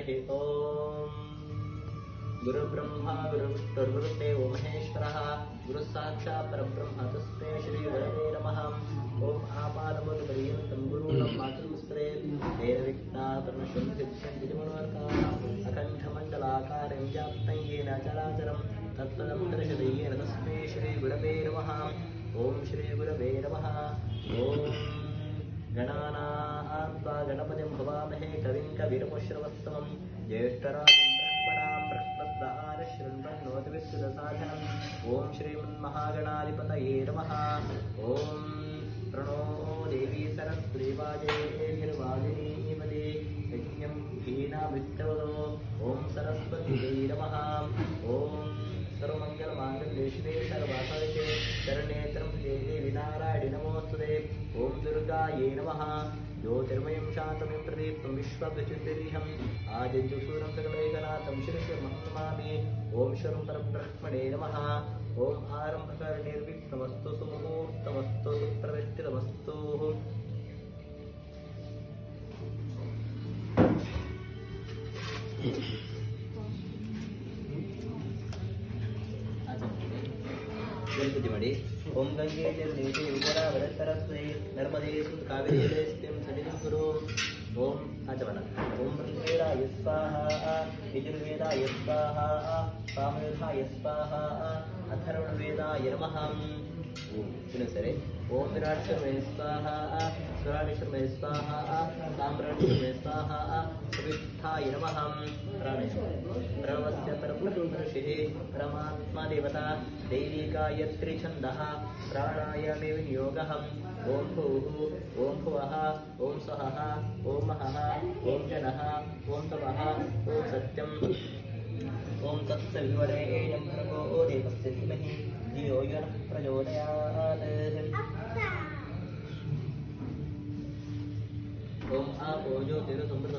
तर्हि ओम गुरुब्रह्मा गुरुर्देवो महेश्वरः गुरुसाक्षात् परब्रह्म तस्मै श्री गुरवे नमः। ओम आपादमोदपर्यन्तं गुरूणां मातृस्मरे तेन विघ्नाः अखण्डमण्डलाकारं व्याप्तं येन चराचरं तत्पदं दर्शते येन तस्मै श्री गुरवे नमः। ओम श्री गुरवे नमः। ओम गणानां गणपतिं भवामहे कविं कवीरमुश्रवस्तमं ज्येष्ठराजं ब्रह्मणां बृहस्पतिर्वाहनः शृण्वन्नोति विद्युतसाधनम्। ओम श्रीमन्महागणाधिपतये नमः। ओम प्रणो देवी सरस्वती वाजेभिर्वादिनीपदे यज्ञं हीनाभित्तवदो। ओम सरस्वतीयै नमः। ओम सर्वमङ्गलमाङ्गल्ये शिवे सर्वासाधिके शरण्ये त्र्यम्बके देवी नारायणि नमोस्तुते। ओम दुर्गायै नमः। ज्योतिर्मयं शान्तमयं प्रदीप्तं विश्वव्यचिन्तिरिहम् आदित्यसूर्यं सकलैकनाथं शिरश्रीमहं नमामि। ओम शरं परब्रह्मणे नमः। ओम आरम्भकर्णिर्विघ्नमस्तु सुमुहूर्तमस्तु सुप्रतिष्ठितमस्तु। गणपति ಮಾಡಿ ಓಂ ಗಂಗೆ ನೀತಿ ಉಪರಾವರ ಸರಸ್ವತಿ ನರ್ಮದೇ ಕಾವೇರಿ ಜಲಸ್ತಿಂ ಸನ್ನಿಧಿಂ ಕುರು। ಓಂ ಆಚಮನ ಓಂ ಋಗ್ವೇದಾಯ ಸ್ವಾಹ ಯಜುರ್ವೇದಾಯ ಸ್ವಾಹ ಸಾಮವೇದಾಯ ಸ್ವಾಹ ಅಥರ್ವಣವೇದಾಯ ನಮಃ। ಸರಿ ಓಂ ವಿರಾಟ್ಶರ್ಮೇ ಸ್ವಾಹ ಸ್ವರಾಟಶರ್ಮೇ ಸ್ವಾಹ ಸಾಮ್ರಾಟಶರ್ಮೇ ಸ್ವಾಹ ಸುವಿಷ್ಠಾಯ ನಮಃ। ಪ್ರಣವಸ್ಯ ಪರಬ್ರಹ್ಮರ್ಷಿಃ ಪರಮಾತ್ಮ ದೇವತಾ दैवी गायत्री छन्दः प्राणायामे विनियोगः। ओम भूः ओम भुवः ओम स्वः ओम महः ओम जनः ओम तपः ओम सत्यम् ओम तत्सवितुर्वरेण्यं भर्गो देवस्य धीमहि धियो यो नः प्रचोदयात्। ओम आपो ज्योतिरसमृतः